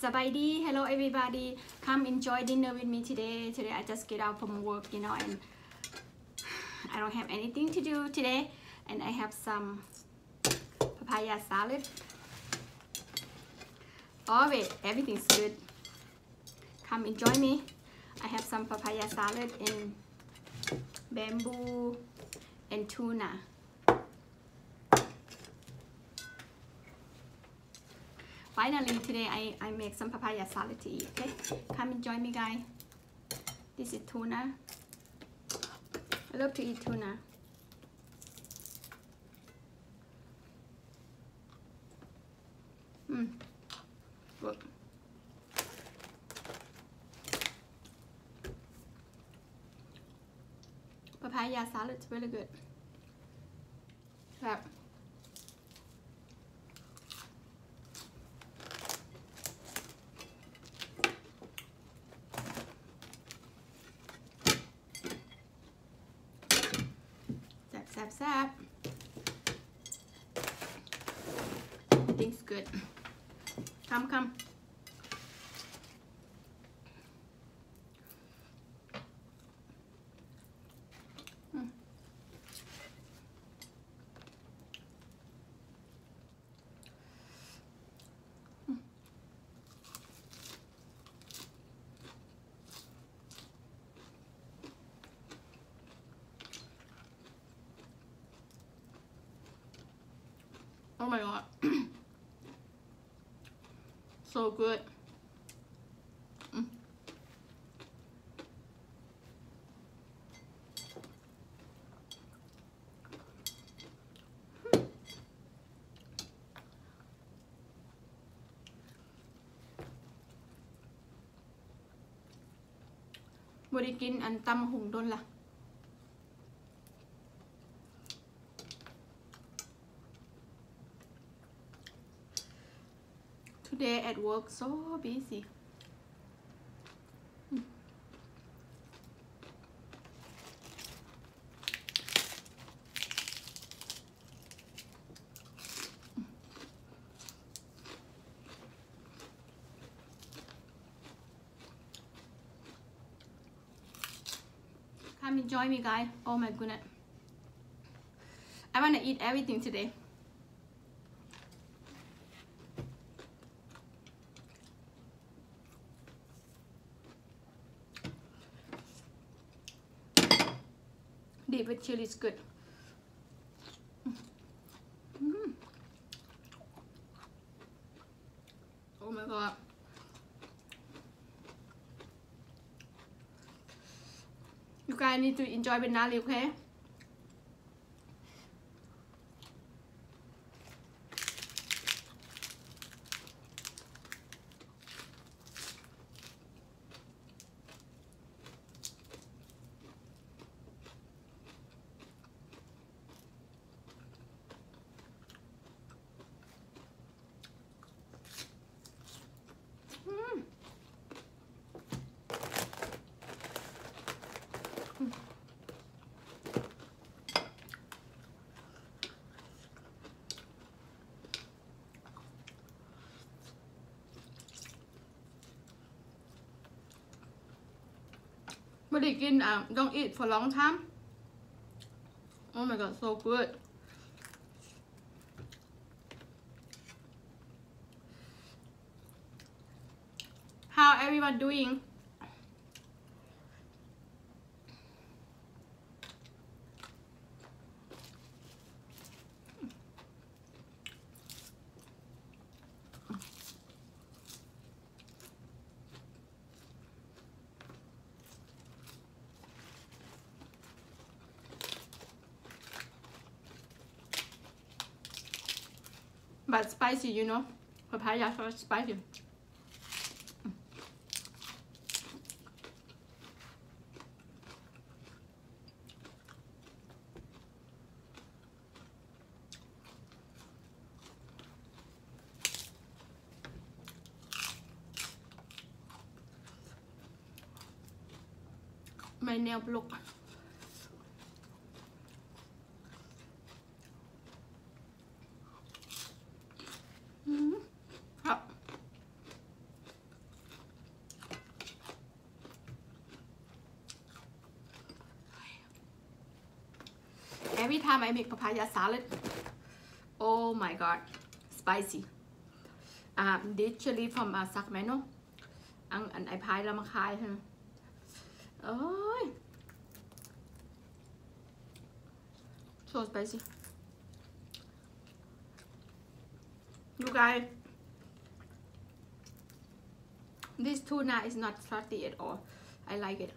Sabaidi, hello everybody. Come enjoy dinner with me today. Today I just get out from work, you know, and I don't have anything to do today. And I have some papaya salad. Oh wait, everything's good. Come enjoy me. I have some papaya salad and bamboo and tuna. Finally, today I make some papaya salad to eat, okay? Come and join me, guys. This is tuna. I love to eat tuna. Good. Papaya salad is really good. Yeah. Zap. Everything's good. Come. Oh my god. So good. Bữa đi kinh ăn tăm hùng đôn là Today at work so busy. Come enjoy me, guys. Oh my goodness. I wanna eat everything today. Deep with chili is good. Oh my god. You guys need to enjoy with Naly, okay? But again, don't eat for a long time. Oh my god, so good. How everyone doing? But spicy, you know, papaya so spicy. My nail look. every time I make papaya salad, oh my god, spicy. Literally from Sacramento อันไอพายเรามาขายใช่ไหมโอ้ย so spicy. You guys, this tuna is not salty at all. I like it.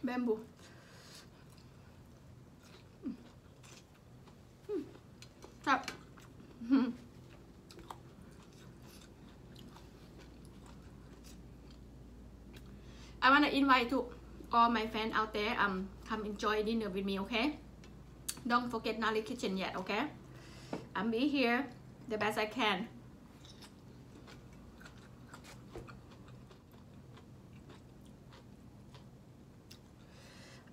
Bamboo. Stop. I want to invite to all my fans out there, come enjoy dinner with me, okay? Don't forget Naly kitchen yet, okay? I'm be here the best I can.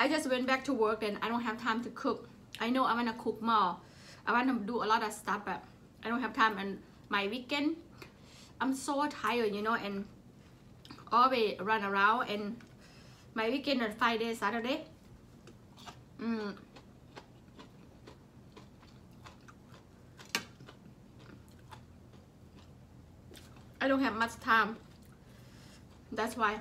I just went back to work and I don't have time to cook. I know I want to cook more. I want to do a lot of stuff, but I don't have time. And my weekend, I'm so tired, you know, and always run around. And my weekend on Friday, Saturday. I don't have much time. That's why.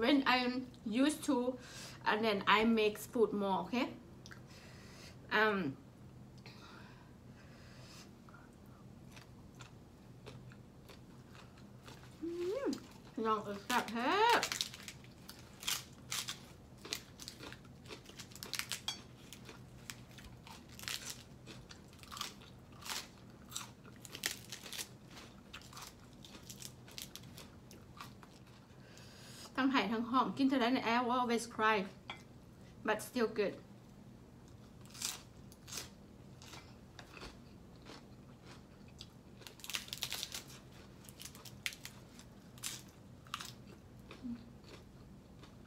When I'm used to, and then I make food more, okay? Ngon ớt sạch hết. Thằng Hải thằng Hòm kinh thế đấy này, I always cry, but still good.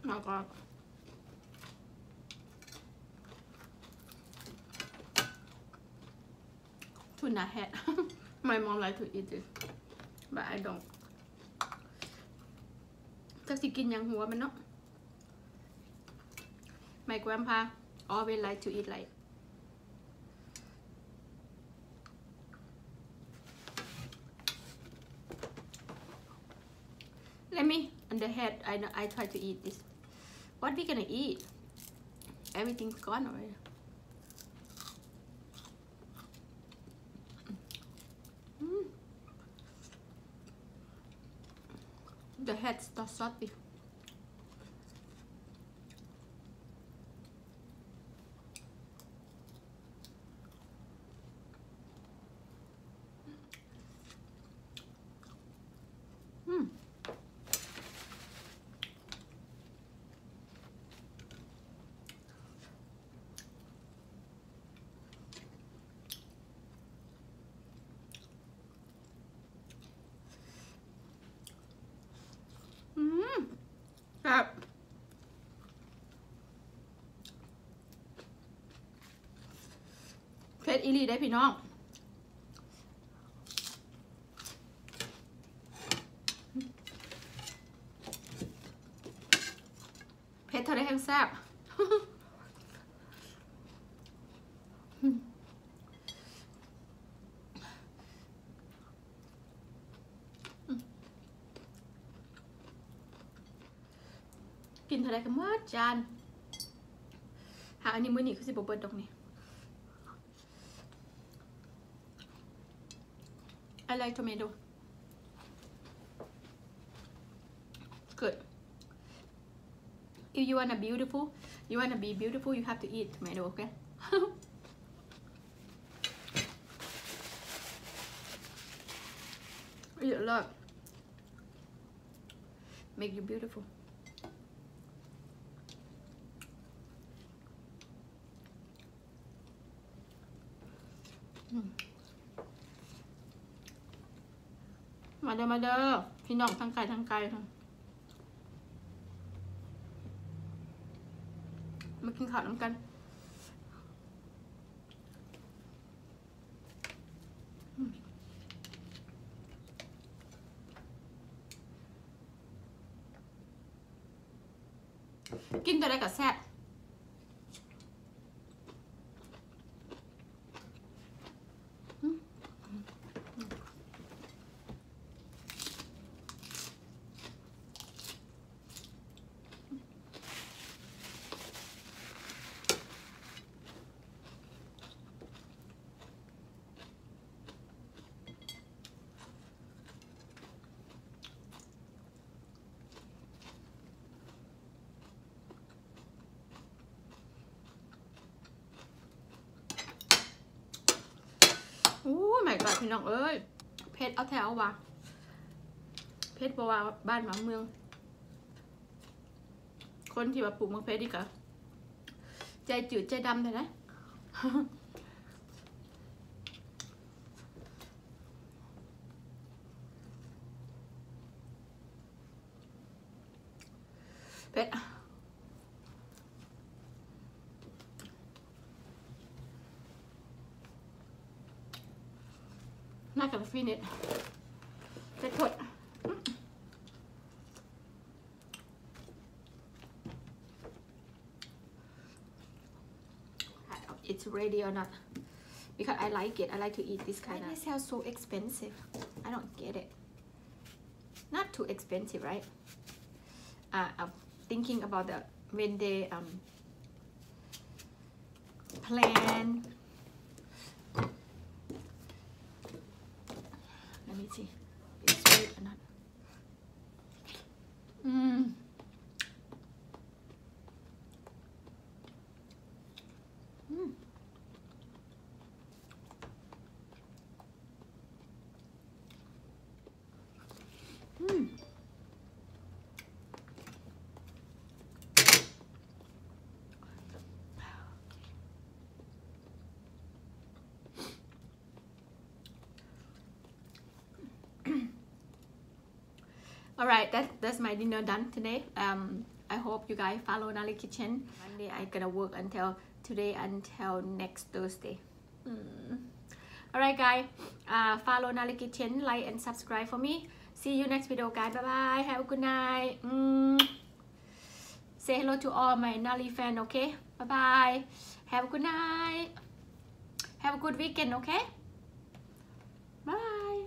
My God. Tuna head. My mom like to eat it, but I don't. จักสิกินยังหัวมันเนาะ My grandpa always like to eat like. Let me on the head. I try to eat this. What we gonna eat? Everything's gone already. The head's not salty.ครับเผ็ดอีหลีได้พี่น้องเผ็ดเท่าไรแห้งแซ่บ กินเท่าไรกันหมดจานหาอันนี้มื้อนี้คือสิบ่เบิดดอกนี่ I like tomato. Good. If you wanna be beautiful, you have to eat tomato, okay? Eat a lot. Make you beautiful.มาเด้อพี่น้องทั้งไกลค่ะมา กินข้าวน้ำกันกินตัวใดก็แซ่บไม่กอดพี่น้องเอ้ยเพชรเอาแถวว่ะเพชรบอกว่าบ้านหมาเมืองคนที่ว่าปลูกมะเพชรดีกว่าใจจืดใจดำเลยนะเพชรน่ากับฟินิชจะทดit's ready or not because I like it. I like to eat this kind of. Why this sounds so expensive? I don't get it. Not too expensive, right? I'm thinking about the when they plan. Let me see. It's sweet or not? Alright, that's my dinner done today. I hope you guys follow Naly Kitchen. Monday I gonna work until today until next Thursday. Alright guys, follow Naly Kitchen, like and subscribe for me. See you next video guys. Bye bye. Have a good night. Say hello to all my Naly fan, okay? Bye bye. Have a good night. Have a good weekend, okay? Bye.